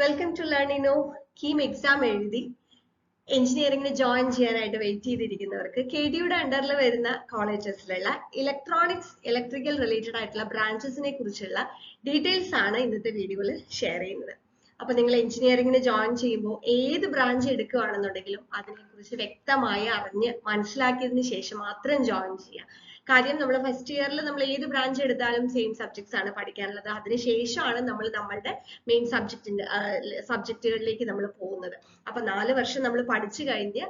Welcome to ലേണിനോ. KEAM exam എഴുതി എഞ്ചിനീയറിംഗിന് ജോയിൻ ചെയ്യാനായിട്ട് വെയിറ്റ് ചെയ്തിരിക്കുന്നവർക്ക് KD-യുടെ അണ്ടറിൽ വരുന്ന കോളേജസിലുള്ള ഇലക്ട്രോണിക്സ് ഇലക്ട്രിക്കൽ റിലേറ്റഡ് ആയിട്ടുള്ള ബ്രാഞ്ചസിനെ കുറിച്ചുള്ള ഡീറ്റെയിൽസ് ആണ് ഇന്നത്തെ വീഡിയോയിൽ ഷെയർ ചെയ്യുന്നത്. അപ്പൊ നിങ്ങൾ എഞ്ചിനീയറിംഗിന് ജോയിൻ ചെയ്യുമ്പോൾ ഏത് ബ്രാഞ്ച് എടുക്കുകയാണെന്നുണ്ടെങ്കിലും അതിനെക്കുറിച്ച് വ്യക്തമായി അറിഞ്ഞ് മനസ്സിലാക്കിയതിന് ശേഷം മാത്രം ജോയിൻ ചെയ്യുക. കാര്യം നമ്മൾ ഫസ്റ്റ് ഇയറിൽ നമ്മൾ ഏത് ബ്രാഞ്ച് എടുത്താലും സെയിം സബ്ജക്ട്സ് ആണ് പഠിക്കാനുള്ളത്. അതിനുശേഷമാണ് നമ്മൾ നമ്മളുടെ മെയിൻ സബ്ജക്റ്റുകളിലേക്ക് നമ്മൾ പോകുന്നത്. അപ്പൊ 4 വർഷം നമ്മൾ പഠിച്ചു കഴിഞ്ഞ്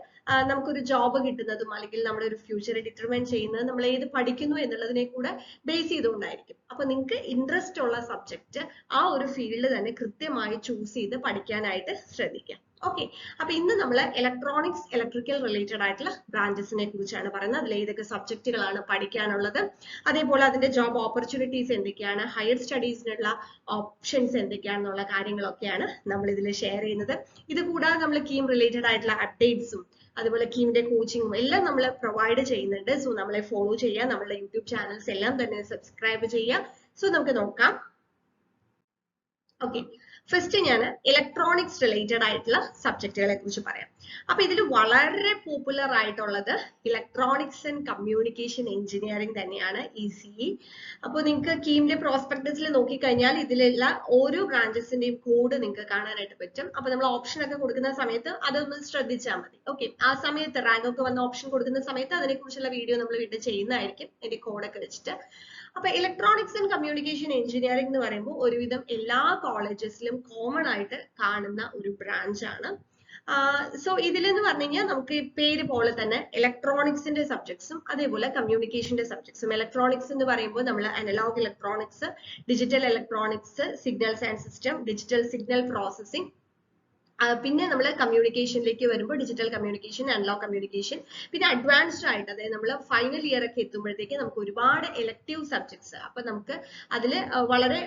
നമുക്കൊരു ജോബ് കിട്ടുന്നതും അല്ലെങ്കിൽ നമ്മുടെ ഒരു ഫ്യൂച്ചർ ഡിറ്റർമൈൻ ചെയ്യുന്നത് നമ്മൾ ഏത് പഠിക്കുന്നു എന്നുള്ളതിനെ കൂടെ ബേസ് ചെയ്തുകൊണ്ടായിരിക്കും. അപ്പൊ നിങ്ങൾക്ക് ഇൻട്രസ്റ്റ് ഉള്ള സബ്ജക്ട് ആ ഒരു ഫീൽഡ് തന്നെ കൃത്യമായി ചൂസ് ചെയ്ത് പഠിക്കാനായിട്ട് ശ്രദ്ധിക്കാം. ഓക്കെ, അപ്പൊ ഇന്ന് നമ്മൾ ഇലക്ട്രോണിക്സ് ഇലക്ട്രിക്കൽ റിലേറ്റഡ് ആയിട്ടുള്ള ബ്രാഞ്ചസിനെ കുറിച്ചാണ് പറയുന്നത്. അതിൽ ഏതൊക്കെ സബ്ജക്റ്റുകളാണ് പഠിക്കാനുള്ളത്, അതേപോലെ അതിന്റെ ജോബ് ഓപ്പർച്യൂണിറ്റീസ് എന്തൊക്കെയാണ്, ഹയർ സ്റ്റഡീസിനുള്ള ഓപ്ഷൻസ് എന്തൊക്കെയാണെന്നുള്ള കാര്യങ്ങളൊക്കെയാണ് നമ്മൾ ഇതിൽ ഷെയർ ചെയ്യുന്നത്. ഇത് കൂടാതെ നമ്മൾ കീം റിലേറ്റഡ് ആയിട്ടുള്ള അപ്ഡേറ്റ്സും അതുപോലെ കീമിന്റെ കോച്ചിങ്ങും എല്ലാം നമ്മൾ പ്രൊവൈഡ് ചെയ്യുന്നുണ്ട്. സോ നമ്മളെ ഫോളോ ചെയ്യുക, നമ്മളുടെ യൂട്യൂബ് ചാനൽസ് എല്ലാം തന്നെ സബ്സ്ക്രൈബ് ചെയ്യുക. സോ നമുക്ക് നോക്കാം. ഓക്കെ, ഫസ്റ്റ് ഞാൻ ഇലക്ട്രോണിക്സ് റിലേറ്റഡ് ആയിട്ടുള്ള സബ്ജക്റ്റുകളെ കുറിച്ച് പറയാം. അപ്പൊ ഇതിൽ വളരെ പോപ്പുലർ ആയിട്ടുള്ളത് ഇലക്ട്രോണിക്സ് ആൻഡ് കമ്മ്യൂണിക്കേഷൻ എഞ്ചിനീയറിംഗ് തന്നെയാണ്, ECE. അപ്പോൾ നിങ്ങൾക്ക് കീമിന്റെ പ്രോസ്പെക്ടസിൽ നോക്കിക്കഴിഞ്ഞാൽ ഇതിലുള്ള ഓരോ ബ്രാഞ്ചസിന്റെയും കോഡ് നിങ്ങൾക്ക് കാണാനായിട്ട് പറ്റും. അപ്പൊ നമ്മൾ ഓപ്ഷൻ ഒക്കെ കൊടുക്കുന്ന സമയത്ത് അതൊന്ന് ശ്രദ്ധിച്ചാൽ മതി. ഓക്കെ, ആ സമയത്ത് റാങ്ക് ഒക്കെ വന്ന ഓപ്ഷൻ കൊടുക്കുന്ന സമയത്ത് അതിനെക്കുറിച്ചുള്ള വീഡിയോ നമ്മൾ വീണ്ടും ചെയ്യുന്നതായിരിക്കും, ഇതിന്റെ കോഡൊക്കെ വെച്ചിട്ട്. അപ്പൊ ഇലക്ട്രോണിക്സ് ആൻഡ് കമ്മ്യൂണിക്കേഷൻ എഞ്ചിനീയറിംഗ് എന്ന് പറയുമ്പോൾ ഒരുവിധം എല്ലാ കോളേജസിലും കോമൺ ആയിട്ട് കാണുന്ന ഒരു ബ്രാഞ്ച് ആണ്. സോ ഇതിലെന്ന് പറഞ്ഞു കഴിഞ്ഞാൽ നമുക്ക് പേര് പോലെ തന്നെ ഇലക്ട്രോണിക്സിന്റെ സബ്ജക്ട്സും അതേപോലെ കമ്മ്യൂണിക്കേഷന്റെ സബ്ജക്ട്സും. ഇലക്ട്രോണിക്സ് എന്ന് പറയുമ്പോൾ നമ്മൾ analogue electronics, digital electronics, signals and system, digital signal processing. പിന്നെ നമ്മൾ കമ്മ്യൂണിക്കേഷനിലേക്ക് വരുമ്പോൾ ഡിജിറ്റൽ കമ്മ്യൂണിക്കേഷൻ, അനലോഗ് കമ്മ്യൂണിക്കേഷൻ, പിന്നെ അഡ്വാൻസ്ഡ് ആയിട്ട് അതായത് നമ്മൾ ഫൈനൽ ഇയർ ഒക്കെ എത്തുമ്പോഴത്തേക്ക് നമുക്ക് ഒരുപാട് എലക്റ്റീവ് സബ്ജക്ട്സ്, അപ്പൊ നമുക്ക് അതിൽ വളരെ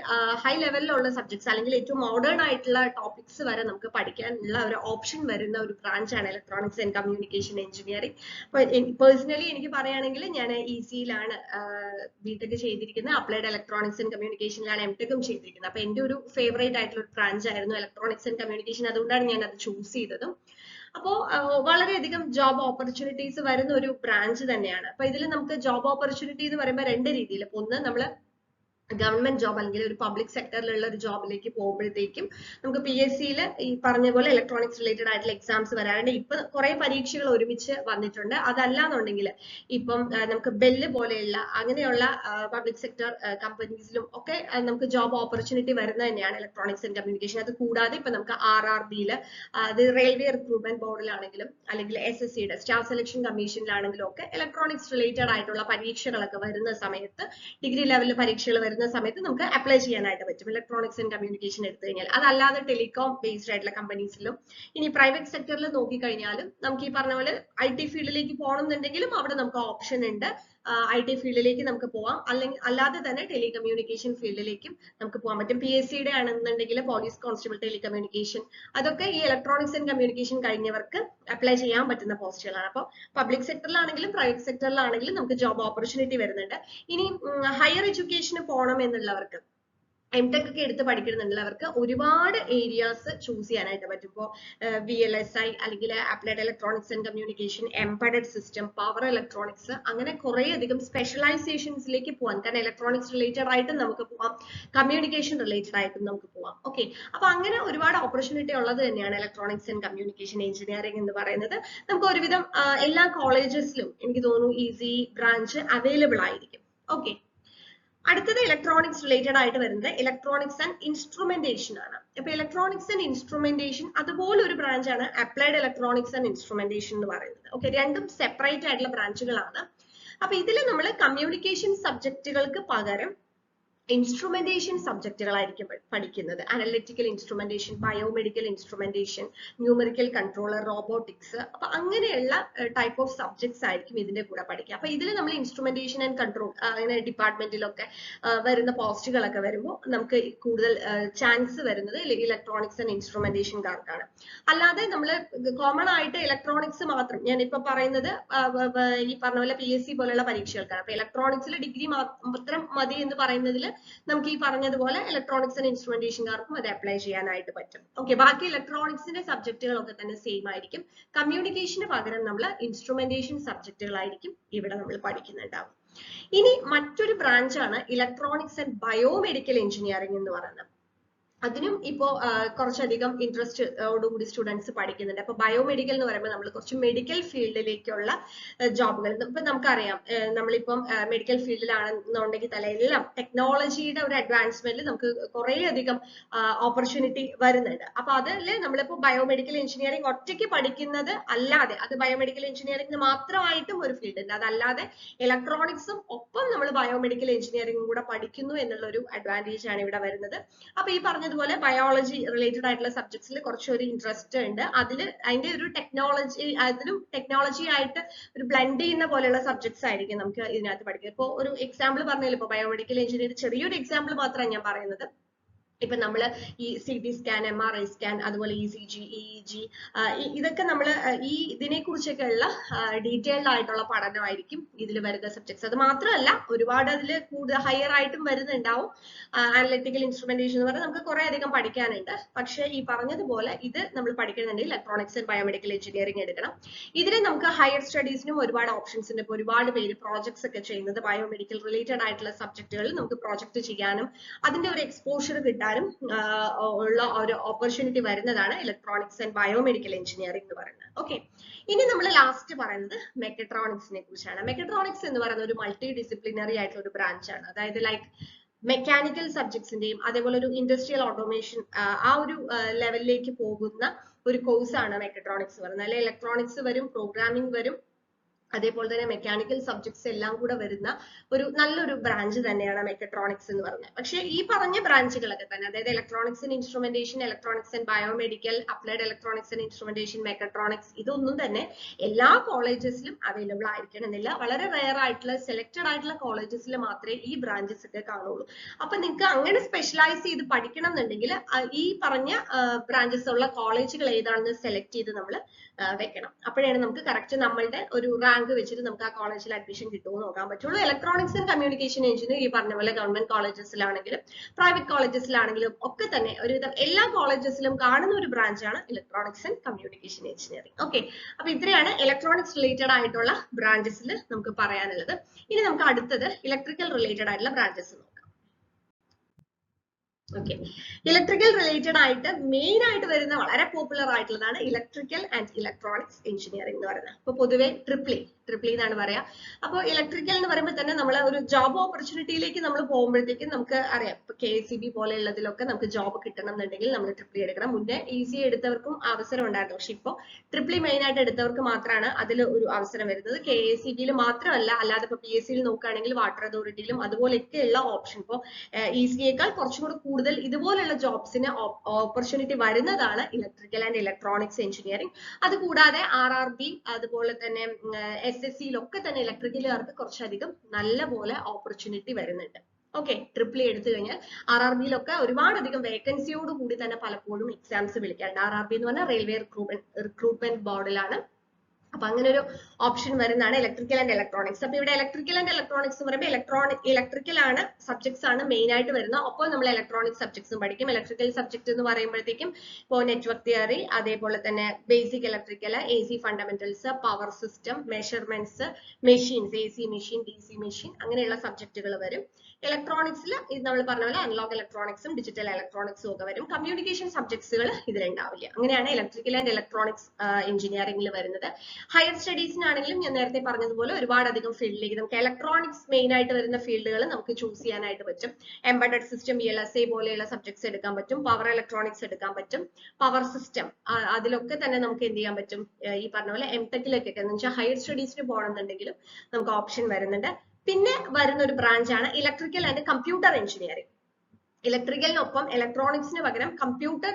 ഹൈ ലെവലിലുള്ള സബ്ജക്ട്സ് അല്ലെങ്കിൽ ഏറ്റവും മോഡേൺ ആയിട്ടുള്ള ടോപ്പിക്സ് വരെ നമുക്ക് പഠിക്കാനുള്ള ഒരു ഓപ്ഷൻ വരുന്ന ഒരു ബ്രാഞ്ചാണ് electronics and communication engineering. Personally എനിക്ക് പറയുകയാണെങ്കിൽ ഞാൻ ECE-യിലാണ് BTech ചെയ്തിരിക്കുന്നത്, അപ്ലൈഡ് ഇലക്ട്രോണിക്സ് ആൻഡ് കമ്മ്യൂണിക്കേഷനിലാണ് MTech-ഉം ചെയ്തിരിക്കുന്നത്. അപ്പൊ എന്റെ ഒരു ഫേവറേറ്റ് ആയിട്ടുള്ള ഒരു ബ്രാഞ്ച് ആയിരുന്നു ഇലക്ട്രോണിക്സ് ആൻഡ് കമ്മ്യൂണിക്കേഷൻ. അതുകൊണ്ടാണ് ഞാൻ അത് ചൂസ് ചെയ്തതും. അപ്പോ വളരെയധികം ജോബ് ഓപ്പർച്യൂണിറ്റീസ് വരുന്ന ഒരു ബ്രാഞ്ച് തന്നെയാണ്. അപ്പൊ ഇതിൽ നമുക്ക് ജോബ് ഓപ്പർച്യൂണിറ്റി എന്ന് പറയുമ്പോൾ രണ്ട് രീതിയിൽ. ഒന്ന് നമ്മൾ ഗവൺമെന്റ് ജോബ് അല്ലെങ്കിൽ ഒരു പബ്ലിക് സെക്ടറിലുള്ള ഒരു ജോബിലേക്ക് പോകുമ്പോഴത്തേക്കും നമുക്ക് PSC-യിൽ ഈ പറഞ്ഞ പോലെ ഇലക്ട്രോണിക്സ് റിലേറ്റഡ് ആയിട്ടുള്ള എക്സാംസ് വരാറുണ്ട്. ഇപ്പൊ കുറെ പരീക്ഷകൾ ഒരുമിച്ച് വന്നിട്ടുണ്ട്. അതല്ലാന്നുണ്ടെങ്കിൽ ഇപ്പം നമുക്ക് ബെല്ല് പോലെയുള്ള അങ്ങനെയുള്ള പബ്ലിക് സെക്ടർ കമ്പനീസിലും ഒക്കെ നമുക്ക് ജോബ് ഓപ്പർച്യൂണിറ്റി വരുന്നത് തന്നെയാണ് ഇലക്ട്രോണിക്സ് ആൻഡ് കമ്മ്യൂണിക്കേഷൻ. അത് കൂടാതെ ഇപ്പൊ നമുക്ക് RRB-യിൽ അത് റെയിൽവേ റിക്രൂട്ട്മെന്റ് ബോർഡിലാണെങ്കിലും അല്ലെങ്കിൽ SSC-യുടെ സ്റ്റാഫ് സെലക്ഷൻ കമ്മീഷനിലാണെങ്കിലും ഒക്കെ ഇലക്ട്രോണിക്സ് റിലേറ്റഡ് ആയിട്ടുള്ള പരീക്ഷകളൊക്കെ വരുന്ന സമയത്ത്, ഡിഗ്രി ലെവലിൽ പരീക്ഷകൾ വരുന്ന സമയത്ത് നമുക്ക് അപ്ലൈ ചെയ്യാനായിട്ട് പറ്റും ഇലക്ട്രോണിക്സ് ആൻഡ് കമ്മ്യൂണിക്കേഷൻ എടുത്തു കഴിഞ്ഞാൽ. അതല്ലാതെ ടെലികോം ബേസ്ഡ് ആയിട്ടുള്ള കമ്പനീസിലും ഇനി പ്രൈവറ്റ് സെക്ടറിൽ നോക്കിക്കഴിഞ്ഞാലും നമുക്ക് ഈ പറഞ്ഞ പോലെ IT ഫീൽഡിലേക്ക് പോകണമെന്നുണ്ടെങ്കിലും അവിടെ നമുക്ക് ഓപ്ഷൻ ഉണ്ട്. IT ഫീൽഡിലേക്ക് നമുക്ക് പോവാം, അല്ലെങ്കിൽ അല്ലാതെ തന്നെ ടെലികമ്മ്യൂണിക്കേഷൻ ഫീൽഡിലേക്കും നമുക്ക് പോകാൻ പറ്റും. PSC-യുടെ ആണെന്നുണ്ടെങ്കിൽ പോലീസ് കോൺസ്റ്റബിൾ ടെലികമ്മ്യൂണിക്കേഷൻ, അതൊക്കെ ഈ ഇലക്ട്രോണിക്സ് ആൻഡ് കമ്മ്യൂണിക്കേഷൻ കഴിഞ്ഞവർക്ക് അപ്ലൈ ചെയ്യാൻ പറ്റുന്ന പോസ്റ്റുകളാണ്. അപ്പോൾ പബ്ലിക് സെക്ടറിലാണെങ്കിലും പ്രൈവറ്റ് സെക്ടറിലാണെങ്കിലും നമുക്ക് ജോബ് ഓപ്പർച്യൂണിറ്റി വരുന്നുണ്ട്. ഇനി ഹയർ എഡ്യൂക്കേഷന് പോകണം എന്നുള്ളവർക്ക്, MTech ഒക്കെ എടുത്ത് പഠിക്കുന്നുള്ളവർക്ക് ഒരുപാട് ഏരിയാസ് ചൂസ് ചെയ്യാനായിട്ട് പറ്റും. ഇപ്പോൾ VLSI അല്ലെങ്കിൽ applied electronics and communication, embedded system, power electronics, അങ്ങനെ കുറെ അധികം സ്പെഷ്യലൈസേഷൻസിലേക്ക് പോകാൻ. കാരണം ഇലക്ട്രോണിക്സ് റിലേറ്റഡ് ആയിട്ടും നമുക്ക് പോവാം, കമ്മ്യൂണിക്കേഷൻ റിലേറ്റഡ് ആയിട്ടും നമുക്ക് പോവാം. ഓക്കെ, അപ്പൊ അങ്ങനെ ഒരുപാട് ഓപ്പർച്യൂണിറ്റി ഉള്ളത് തന്നെയാണ് ഇലക്ട്രോണിക്സ് ആൻഡ് കമ്മ്യൂണിക്കേഷൻ എഞ്ചിനീയറിംഗ് എന്ന് പറയുന്നത്. നമുക്ക് ഒരുവിധം എല്ലാ കോളേജസിലും എനിക്ക് തോന്നുന്നു ECE ബ്രാഞ്ച് അവൈലബിൾ ആയിരിക്കും. ഓക്കെ, അടുത്തത് ഇലക്ട്രോണിക്സ് റിലേറ്റഡ് ആയിട്ട് വരുന്നത് ഇലക്ട്രോണിക്സ് ആൻഡ് ഇൻസ്ട്രുമെന്റേഷൻ ആണ്. അപ്പൊ ഇലക്ട്രോണിക്സ് ആൻഡ് ഇൻസ്ട്രുമെന്റേഷൻ അതുപോലെ ഒരു ബ്രാഞ്ചാണ് അപ്ലൈഡ് ഇലക്ട്രോണിക്സ് ആൻഡ് ഇൻസ്ട്രുമെന്റേഷൻ എന്ന് പറയുന്നത്. ഓക്കെ, രണ്ടും സെപ്പറേറ്റ് ആയിട്ടുള്ള ബ്രാഞ്ചുകളാണ്. അപ്പൊ ഇതിൽ നമ്മൾ കമ്മ്യൂണിക്കേഷൻ സബ്ജക്റ്റുകൾക്ക് പകരം ഇൻസ്ട്രുമെന്റേഷൻ സബ്ജക്റ്റുകളായിരിക്കും പഠിക്കുന്നത്. Analytical instrumentation, biomedical instrumentation, numerical controller, robotics, അപ്പൊ അങ്ങനെയുള്ള ടൈപ്പ് ഓഫ് സബ്ജക്ട്സ് ആയിരിക്കും ഇതിന്റെ കൂടെ പഠിക്കുക. അപ്പൊ ഇതിൽ നമ്മൾ ഇൻസ്ട്രുമെന്റേഷൻ ആൻഡ് കൺട്രോൾ അങ്ങനെ ഡിപ്പാർട്ട്മെന്റിലൊക്കെ വരുന്ന പോസ്റ്റുകളൊക്കെ വരുമ്പോൾ നമുക്ക് കൂടുതൽ ചാൻസ് വരുന്നത് ഇലക്ട്രോണിക്സ് ആൻഡ് ഇൻസ്ട്രുമെന്റേഷൻകാർക്കാണ്. അല്ലാതെ നമ്മൾ കോമൺ ആയിട്ട് ഇലക്ട്രോണിക്സ് മാത്രം, ഞാനിപ്പോ പറയുന്നത് ഈ പറഞ്ഞ പോലെ PSC പോലെയുള്ള പരീക്ഷകൾക്കാണ്. അപ്പൊ ഇലക്ട്രോണിക്സിൽ ഡിഗ്രി മാത്രം മതി എന്ന് പറയുന്നതിൽ നമുക്ക് ഈ പറഞ്ഞതുപോലെ ഇലക്ട്രോണിക്സ് ആൻഡ് ഇൻസ്ട്രുമെന്റേഷൻകാർക്കും അത് അപ്ലൈ ചെയ്യാനായിട്ട് പറ്റും. ഓക്കെ, ബാക്കി ഇലക്ട്രോണിക്സിന്റെ സബ്ജക്റ്റുകളൊക്കെ തന്നെ സെയിം ആയിരിക്കും. കമ്മ്യൂണിക്കേഷന് പകരം നമ്മൾ ഇൻസ്ട്രുമെന്റേഷൻ സബ്ജക്റ്റുകളായിരിക്കും ഇവിടെ നമ്മൾ പഠിക്കുന്നുണ്ടാവും. ഇനി മറ്റൊരു ബ്രാഞ്ചാണ് ഇലക്ട്രോണിക്സ് ആൻഡ് ബയോമെഡിക്കൽ എഞ്ചിനീയറിംഗ് എന്ന് പറയുന്നത്. അതിനും ഇപ്പോ കുറച്ചധികം ഇൻട്രസ്റ്റോടുകൂടി സ്റ്റുഡൻസ് പഠിക്കുന്നുണ്ട്. അപ്പൊ ബയോമെഡിക്കൽ എന്ന് പറയുമ്പോൾ നമ്മൾ കുറച്ച് മെഡിക്കൽ ഫീൽഡിലേക്കുള്ള ജോബുകൾ, ഇപ്പൊ നമുക്കറിയാം നമ്മളിപ്പം മെഡിക്കൽ ഫീൽഡിലാണെന്നുണ്ടെങ്കിൽ തന്നെ എല്ലാം ടെക്നോളജിയുടെ ഒരു അഡ്വാൻസ്മെന്റിൽ നമുക്ക് കുറെ അധികം ഓപ്പർച്യൂണിറ്റി വരുന്നുണ്ട്. അപ്പൊ അതിൽ നമ്മളിപ്പോ ബയോമെഡിക്കൽ എഞ്ചിനീയറിംഗ് ഒറ്റയ്ക്ക് പഠിക്കുന്നത് അല്ലാതെ, അത് ബയോമെഡിക്കൽ എഞ്ചിനീയറിംഗിന് മാത്രമായിട്ടും ഒരു ഫീൽഡ് ഉണ്ട്. അതല്ലാതെ ഇലക്ട്രോണിക്സും ഒപ്പം നമ്മൾ ബയോമെഡിക്കൽ എഞ്ചിനീയറിംഗും കൂടെ പഠിക്കുന്നു എന്നുള്ള ഒരു അഡ്വാൻറ്റേജ് ആണ് ഇവിടെ വരുന്നത്. അപ്പൊ ഈ പറഞ്ഞതുപോലെ ബയോളജി റിലേറ്റഡ് ആയിട്ടുള്ള സബ്ജക്ട്സിൽ കുറച്ചൊരു ഇൻട്രസ്റ്റ് ഉണ്ട്. അതിന്റെ ഒരു ടെക്നോളജി ആയിട്ട് ഒരു ബ്ലെൻഡ് ചെയ്യുന്ന പോലെയുള്ള സബ്ജക്ട്സ് ആയിരിക്കും നമുക്ക് ഇതിനകത്ത് പഠിക്കുക. ഇപ്പൊ ഒരു എക്സാമ്പിൾ പറഞ്ഞാൽ, ഇപ്പൊ ബയോമെഡിക്കൽ എഞ്ചിനീയർ ചെറിയൊരു എക്സാമ്പിൾ മാത്രമാണ് ഞാൻ പറയുന്നത്. ഇപ്പൊ നമ്മൾ ഈ CT സ്കാൻ, MRI സ്കാൻ, അതുപോലെ ECG, EEG, ഇതൊക്കെ നമ്മൾ ഈ ഇതിനെ കുറിച്ചൊക്കെ ഉള്ള ഡീറ്റെയിൽഡ് ആയിട്ടുള്ള പഠനമായിരിക്കും ഇതിൽ വരുന്ന സബ്ജക്ട്സ്. അത് മാത്രമല്ല ഒരുപാട് അതിൽ കൂടുതൽ ഹയർ ആയിട്ടും വരുന്നുണ്ടാവും. അനലിറ്റിക്കൽ ഇൻസ്ട്രുമെന്റേഷൻ എന്ന് പറഞ്ഞാൽ നമുക്ക് കുറെ അധികം പഠിക്കാനുണ്ട്. പക്ഷെ ഈ പറഞ്ഞതുപോലെ ഇത് നമ്മൾ പഠിക്കണമെന്നുണ്ടെങ്കിൽ ഇലക്ട്രോണിക്സ് ആൻഡ് ബയോമെഡിക്കൽ എഞ്ചിനീയറിംഗ് എടുക്കണം. ഇതിൽ നമുക്ക് ഹയർ സ്റ്റഡീസിനും ഒരുപാട് ഓപ്ഷൻസ് ഉണ്ട്. ഇപ്പൊ ഒരുപാട് പേര് പ്രോജക്ട്സ് ഒക്കെ ചെയ്യുന്നത് ബയോമെഡിക്കൽ റിലേറ്റഡ് ആയിട്ടുള്ള സബ്ജക്റ്റുകളിൽ നമുക്ക് പ്രോജക്ട് ചെയ്യാനും അതിന്റെ ഒരു എക്സ്പോഷർ കിട്ടാൻ ഉള്ള ഒരു ഓപ്പർച്യൂണിറ്റി വരുന്നതാണ് ഇലക്ട്രോണിക്സ് ആൻഡ് ബയോമെഡിക്കൽ എഞ്ചിനീയറിംഗ് എന്ന് പറയുന്നത്. ഓക്കെ, ഇനി നമ്മൾ ലാസ്റ്റ് പറയുന്നത് മെക്കട്രോണിക്സിനെ കുറിച്ചാണ്. മെക്കട്രോണിക്സ് എന്ന് പറയുന്ന ഒരു മൾട്ടി ഡിസിപ്ലിനറി ആയിട്ടുള്ള ഒരു ബ്രാഞ്ചാണ്. അതായത് ലൈക്ക് മെക്കാനിക്കൽ സബ്ജക്ട്സിന്റെയും അതേപോലെ ഒരു ഇൻഡസ്ട്രിയൽ ഓട്ടോമേഷൻ ആ ഒരു ലെവലിലേക്ക് പോകുന്ന ഒരു കോഴ്സാണ് മെക്കട്രോണിക്സ് പറയുന്നത്. അല്ലെ ഇലക്ട്രോണിക്സ് വരും, പ്രോഗ്രാമിംഗ് വരും, അതേപോലെ തന്നെ മെക്കാനിക്കൽ സബ്ജക്ട്സ് എല്ലാം കൂടെ വരുന്ന ഒരു നല്ലൊരു ബ്രാഞ്ച് തന്നെയാണ് മെക്കട്രോണിക്സ് എന്ന് പറയുന്നത്. പക്ഷേ ഈ പറഞ്ഞ ബ്രാഞ്ചുകളൊക്കെ തന്നെ, അതായത് electronics and instrumentation, electronics and biomedical, applied electronics and instrumentation, mechatronics, ഇതൊന്നും തന്നെ എല്ലാ കോളേജസിലും അവൈലബിൾ ആയിരിക്കണമെന്നില്ല. വളരെ റെയർ ആയിട്ടുള്ള സെലക്ടഡ് ആയിട്ടുള്ള കോളേജസിൽ മാത്രമേ ഈ ബ്രാഞ്ചസ് ഒക്കെ കാണുള്ളൂ. അപ്പൊ നിങ്ങൾക്ക് അങ്ങനെ സ്പെഷ്യലൈസ് ചെയ്ത് പഠിക്കണം എന്നുണ്ടെങ്കിൽ ഈ പറഞ്ഞ ബ്രാഞ്ചസ് ഉള്ള കോളേജുകൾ ഏതാണെന്ന് സെലക്ട് ചെയ്ത് നമ്മൾ വെക്കണം. അപ്പോഴാണ് നമുക്ക് കറക്റ്റ് നമ്മളുടെ ഒരു റാങ്ക് വെച്ചിട്ട് നമുക്ക് ആ കോളേജിൽ അഡ്മിഷൻ കിട്ടുമോ നോക്കാൻ പറ്റുള്ളൂ. ഇലക്ട്രോണിക്സ് ആൻഡ് കമ്മ്യൂണിക്കേഷൻ എഞ്ചിനീയറിംഗ് ഈ പറഞ്ഞ പോലെ ഗവൺമെന്റ് കോളേജസിലാണെങ്കിലും പ്രൈവറ്റ് കോളേജസിലാണെങ്കിലും ഒക്കെ തന്നെ ഒരുവിധം എല്ലാ കോളേജസിലും കാണുന്ന ഒരു ബ്രാഞ്ചാണ് electronics and communication engineering. Okay, അപ്പൊ ഇത്രയാണ് ഇലക്ട്രോണിക്സ് റിലേറ്റഡ് ആയിട്ടുള്ള ബ്രാഞ്ചസിൽ നമുക്ക് പറയാനുള്ളത്. ഇനി നമുക്ക് അടുത്തത് ഇലക്ട്രിക്കൽ റിലേറ്റഡ് ആയിട്ടുള്ള ബ്രാഞ്ചസ് നോക്കാം. ഓക്കെ, ഇലക്ട്രിക്കൽ റിലേറ്റഡ് ആയിട്ട് മെയിൻ ആയിട്ട് വരുന്ന വളരെ പോപ്പുലർ ആയിട്ടുള്ളതാണ് ഇലക്ട്രിക്കൽ ആൻഡ് ഇലക്ട്രോണിക്സ് എഞ്ചിനീയറിംഗ് എന്ന് പറയുന്നത്. അപ്പൊ പൊതുവെ ട്രിപ്പിൾ എന്നാണ് പറയാ. അപ്പോൾ ഇലക്ട്രിക്കൽ എന്ന് പറയുമ്പോൾ തന്നെ നമ്മൾ ഒരു ജോബ് ഓപ്പർച്യൂണിറ്റിയിലേക്ക് നമ്മൾ പോകുമ്പോഴത്തേക്കും നമുക്ക് അറിയാം, ഇപ്പൊ KSEB പോലെയുള്ളതിലൊക്കെ നമുക്ക് ജോബ് കിട്ടണം എന്നുണ്ടെങ്കിൽ നമ്മൾ ട്രിപ്പിൾ എടുക്കണം. മുന്നേ ECE എടുത്തവർക്കും അവസരം ഉണ്ടായിരുന്നു, പക്ഷെ ഇപ്പോൾ ട്രിപ്പിൾ മെയിൻ ആയിട്ട് എടുത്തവർക്ക് മാത്രമാണ് അതിൽ ഒരു അവസരം വരുന്നത്. KSEB മാത്രമല്ല, അല്ലാതെ ഇപ്പൊ PSC നോക്കുകയാണെങ്കിൽ വാട്ടർ അതോറിറ്റിയിലും അതുപോലെയൊക്കെയുള്ള ഓപ്ഷൻ ഇപ്പോൾ ECEയേക്കാൾ കുറച്ചും കൂടി കൂടുതൽ ഇതുപോലുള്ള ജോബ്സിന് ഓപ്പർച്യൂണിറ്റി വരുന്നതാണ് ഇലക്ട്രിക്കൽ ആൻഡ് ഇലക്ട്രോണിക്സ് എഞ്ചിനീയറിംഗ്. അതുകൂടാതെ RRB അതുപോലെ തന്നെ SSCയിലൊക്കെ തന്നെ ഇലക്ട്രിക്കലുകാർക്ക് കുറച്ചധികം നല്ല പോലെ ഓപ്പർച്യൂണിറ്റി വരുന്നുണ്ട്. ഓക്കെ, ട്രിപ്പിൾ എടുത്തു കഴിഞ്ഞാൽ RRBയിലൊക്കെ ഒരുപാടധികം വേക്കൻസിയോട് കൂടി തന്നെ പലപ്പോഴും എക്സാംസ് വിളിക്കാറുണ്ട്. RRB എന്ന് പറഞ്ഞാൽ റെയിൽവേ റിക്രൂട്ട്മെന്റ് ബോർഡിലാണ്. അപ്പൊ അങ്ങനെ ഒരു ഓപ്ഷൻ വരുന്നതാണ് ഇലക്ട്രിക്കൽ ആൻഡ് ഇലക്ട്രോണിക്സ്. അപ്പൊ ഇവിടെ ഇലക്ട്രിക്കൽ ആൻഡ് ഇലക്ട്രോണിക്സ് എന്ന് പറയുമ്പോൾ ഇലക്ട്രിക്കൽ ആണ് സബ്ജക്ട്സ് ആണ് മെയിൻ ആയിട്ട് വരുന്നത്. അപ്പോൾ നമ്മൾ ഇലക്ട്രോണിക് സബ്ജക്ട്സും പഠിക്കും. ഇലക്ട്രിക്കൽ സബ്ജക്ട് എന്ന് പറയുമ്പോഴത്തേക്കും ഇപ്പോൾ നെറ്റ്വർക്ക് തിയറി, അതേപോലെ തന്നെ basic electrical, AC fundamentals, power system, measurements, machines, AC machine, DC machine, അങ്ങനെയുള്ള സബ്ജക്റ്റുകൾ വരും. ഇലക്ട്രോണിക്സിൽ ഇത് നമ്മൾ പറഞ്ഞ പോലെ അനലോഗ് ഇലക്ട്രോണിക്സും ഡിജിറ്റൽ ഇലക്ട്രോണിക്സും ഒക്കെ വരും. കമ്മ്യൂണിക്കേഷൻ സബ്ജക്ട്സുകൾ ഇതിലുണ്ടാവില്ല. അങ്ങനെയാണ് ഇലക്ട്രിക്കൽ ആൻഡ് ഇലക്ട്രോണിക്സ് എഞ്ചിനീയറിംഗിൽ വരുന്നത്. ഹയർ സ്റ്റഡീസിനാണെങ്കിലും ഞാൻ നേരത്തെ പറഞ്ഞതുപോലെ ഒരുപാടധികം ഫീൽഡിലേക്ക് നമുക്ക് ഇലക്ട്രോണിക്സ് മെയിൻ ആയിട്ട് വരുന്ന ഫീൽഡുകൾ നമുക്ക് ചൂസ് ചെയ്യാനായിട്ട് പറ്റും. എംബഡഡ് സിസ്റ്റം, VLSI പോലെയുള്ള സബ്ജക്ട്സ് എടുക്കാൻ പറ്റും. പവർ ഇലക്ട്രോണിക്സ് എടുക്കാൻ പറ്റും. പവർ സിസ്റ്റം അതിലൊക്കെ തന്നെ നമുക്ക് എന്ത് ചെയ്യാൻ പറ്റും, ഈ പറഞ്ഞ പോലെ MTechലൊക്കെ എന്ന് വെച്ചാൽ ഹയർ സ്റ്റഡീസിന് പോകണമെന്നുണ്ടെങ്കിലും നമുക്ക് ഓപ്ഷൻ വരുന്നുണ്ട്. പിന്നെ വരുന്ന ഒരു ബ്രാഞ്ചാണ് ഇലക്ട്രിക്കൽ ആൻഡ് കമ്പ്യൂട്ടർ എഞ്ചിനീയറിംഗ്. ഇലക്ട്രിക്കലിനൊപ്പം ഇലക്ട്രോണിക്സിന് പകരം കമ്പ്യൂട്ടർ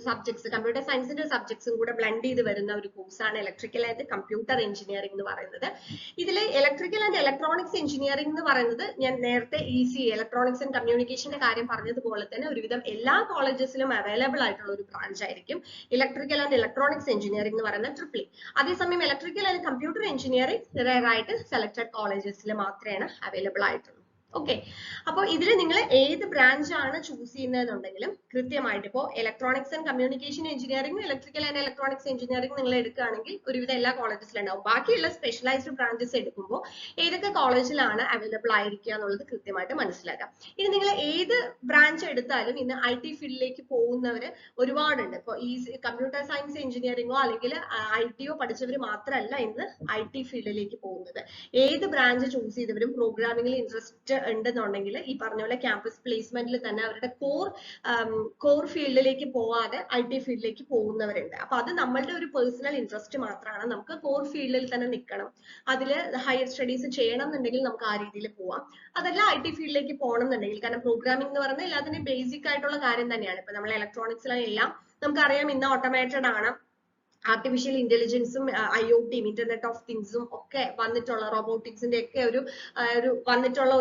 സബ്ജക്ട്സ്, കമ്പ്യൂട്ടർ സയൻസിന്റെ സബ്ജക്ട്സും കൂടെ ബ്ലെൻഡ് ചെയ്ത് വരുന്ന ഒരു കോഴ്സാണ് ഇലക്ട്രിക്കൽ ആൻഡ് കമ്പ്യൂട്ടർ എഞ്ചിനീയറിംഗ് എന്ന് പറയുന്നത്. ഇതിൽ ഇലക്ട്രിക്കൽ ആൻഡ് ഇലക്ട്രോണിക്സ് എഞ്ചിനീയറിംഗ് എന്ന് പറയുന്നത് ഞാൻ നേരത്തെ ECE ഇലക്ട്രോണിക്സ് ആൻഡ് കമ്മ്യൂണിക്കേഷന്റെ കാര്യം പറഞ്ഞതുപോലെ തന്നെ ഒരുവിധം എല്ലാ കോളേജസിലും അവൈലബിൾ ആയിട്ടുള്ള ഒരു ബ്രാഞ്ച് ആയിരിക്കും ഇലക്ട്രിക്കൽ ആൻഡ് ഇലക്ട്രോണിക്സ് എഞ്ചിനീയറിംഗ് എന്ന് പറയുന്ന ട്രിപ്പിൾ. അതേസമയം electrical and computer engineering rare ആയിട്ട് സെലക്ടഡ് കോളേജസിൽ മാത്രമേ അവൈലബിൾ ആയിട്ടുള്ളൂ. ഓക്കെ, അപ്പോൾ ഇതിൽ നിങ്ങൾ ഏത് ബ്രാഞ്ച് ആണ് ചൂസ് ചെയ്യുന്നതെന്നുണ്ടെങ്കിലും കൃത്യമായിട്ട് ഇപ്പോൾ electronics and communication engineering, electrical and electronics engineering നിങ്ങൾ എടുക്കുകയാണെങ്കിൽ ഒരുവിധം എല്ലാ കോളേജസിലും ഉണ്ടാവും. ബാക്കിയുള്ള സ്പെഷ്യലൈസ്ഡ് ബ്രാഞ്ചസ് എടുക്കുമ്പോൾ ഏതൊക്കെ കോളേജിലാണ് അവൈലബിൾ ആയിരിക്കുക എന്നുള്ളത് കൃത്യമായിട്ട് മനസ്സിലാക്കാം. ഇനി നിങ്ങൾ ഏത് ബ്രാഞ്ച് എടുത്താലും ഇന്ന് IT ഫീൽഡിലേക്ക് പോകുന്നവർ ഒരുപാടുണ്ട്. ഇപ്പോൾ ഈ കമ്പ്യൂട്ടർ സയൻസ് എഞ്ചിനീയറിംഗോ അല്ലെങ്കിൽ IT പഠിച്ചവർ മാത്രമല്ല ഇന്ന് IT ഫീൽഡിലേക്ക് പോകുന്നത്. ഏത് ബ്രാഞ്ച് ചൂസ് ചെയ്തവരും പ്രോഗ്രാമിംഗിൽ ഇൻട്രസ്റ്റ് ഉണ്ടെന്നുണ്ടെങ്കിൽ ഈ പറഞ്ഞ പോലെ ക്യാമ്പസ് പ്ലേസ്മെന്റിൽ തന്നെ അവരുടെ കോർ ഫീൽഡിലേക്ക് പോവാതെ IT ഫീൽഡിലേക്ക് പോകുന്നവരുണ്ട്. അപ്പൊ അത് നമ്മളുടെ ഒരു പേഴ്സണൽ ഇൻട്രസ്റ്റ് മാത്രമാണ്. നമുക്ക് കോർ ഫീൽഡിൽ തന്നെ നിൽക്കണം, അതിൽ ഹയർ സ്റ്റഡീസ് ചെയ്യണം എന്നുണ്ടെങ്കിൽ നമുക്ക് ആ രീതിയിൽ പോവാം. അതല്ല IT ഫീൽഡിലേക്ക് പോകണം എന്നുണ്ടെങ്കിൽ, കാരണം പ്രോഗ്രാമിംഗ് എന്ന് പറഞ്ഞാൽ എല്ലാത്തിനും ബേസിക് ആയിട്ടുള്ള കാര്യം തന്നെയാണ്. ഇപ്പൊ നമ്മൾ ഇലക്ട്രോണിക്സിലെല്ലാം നമുക്കറിയാം ഇന്ന് ഓട്ടോമേറ്റഡ് ആണ്. ആർട്ടിഫിഷ്യൽ ഇന്റലിജൻസും IoTയും ഇന്റർനെറ്റ് ഓഫ് തിങ്സും ഒക്കെ വന്നിട്ടുള്ള, റോബോട്ടിക്സിന്റെ ഒക്കെ ഒരു വന്നിട്ടുള്ള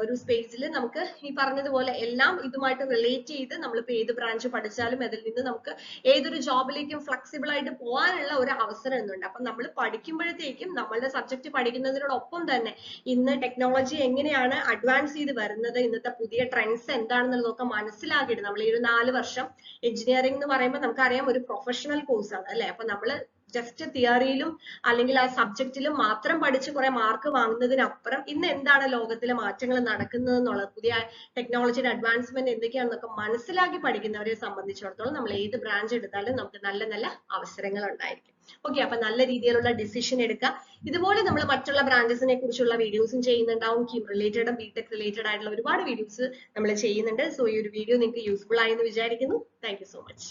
ഒരു സ്പേസിൽ നമുക്ക് ഈ പറഞ്ഞതുപോലെ എല്ലാം ഇതുമായിട്ട് റിലേറ്റ് ചെയ്ത് നമ്മളിപ്പോൾ ഏത് ബ്രാഞ്ച് പഠിച്ചാലും അതിൽ നിന്ന് നമുക്ക് ഏതൊരു ജോബിലേക്കും ഫ്ലെക്സിബിൾ ആയിട്ട് പോകാനുള്ള ഒരു അവസരം എന്നുണ്ട്. അപ്പം നമ്മൾ പഠിക്കുമ്പോഴത്തേക്കും നമ്മളുടെ സബ്ജക്ട് പഠിക്കുന്നതിനോടൊപ്പം തന്നെ ഇന്ന് ടെക്നോളജി എങ്ങനെയാണ് അഡ്വാൻസ് ചെയ്ത് വരുന്നത്, ഇന്നത്തെ പുതിയ ട്രെൻഡ്സ് എന്താണെന്നുള്ളതൊക്കെ മനസ്സിലാക്കിയിട്ട് നമ്മൾ ഈ ഒരു 4 വർഷം എഞ്ചിനീയറിംഗ് എന്ന് പറയുമ്പോൾ നമുക്കറിയാം ഒരു പ്രൊഫഷണൽ കോഴ്സ് ആണ് അല്ലെ. അപ്പൊ നമ്മൾ ജസ്റ്റ് തിയറിയിലും അല്ലെങ്കിൽ ആ സബ്ജക്റ്റിലും മാത്രം പഠിച്ച് കുറെ മാർക്ക് വാങ്ങുന്നതിനപ്പുറം ഇന്ന് എന്താണ് ലോകത്തിലെ മാറ്റങ്ങൾ നടക്കുന്നത് എന്നുള്ളത്, പുതിയ ടെക്നോളജിയുടെ അഡ്വാൻസ്മെന്റ് എന്തൊക്കെയാണെന്നൊക്കെ മനസ്സിലാക്കി പഠിക്കുന്നവരെ സംബന്ധിച്ചിടത്തോളം നമ്മൾ ഏത് ബ്രാഞ്ച് എടുത്താലും നമുക്ക് നല്ല നല്ല അവസരങ്ങൾ ഉണ്ടായിരിക്കും. ഓക്കെ, അപ്പൊ നല്ല രീതിയിലുള്ള ഡിസിഷൻ എടുക്കുക. ഇതുപോലെ നമ്മൾ മറ്റുള്ള ബ്രാഞ്ചസിനെ കുറിച്ചുള്ള വീഡിയോസും ചെയ്യുന്നുണ്ടാവും. കീം റിലേറ്റഡും ബിടെക് റിലേറ്റഡ് ആയിട്ടുള്ള ഒരുപാട് വീഡിയോസ് നമ്മൾ ചെയ്യുന്നുണ്ട്. സോ ഈ ഒരു വീഡിയോ നിങ്ങൾക്ക് യൂസ്ഫുൾ ആയെന്ന് വിചാരിക്കുന്നു. Thank you so much.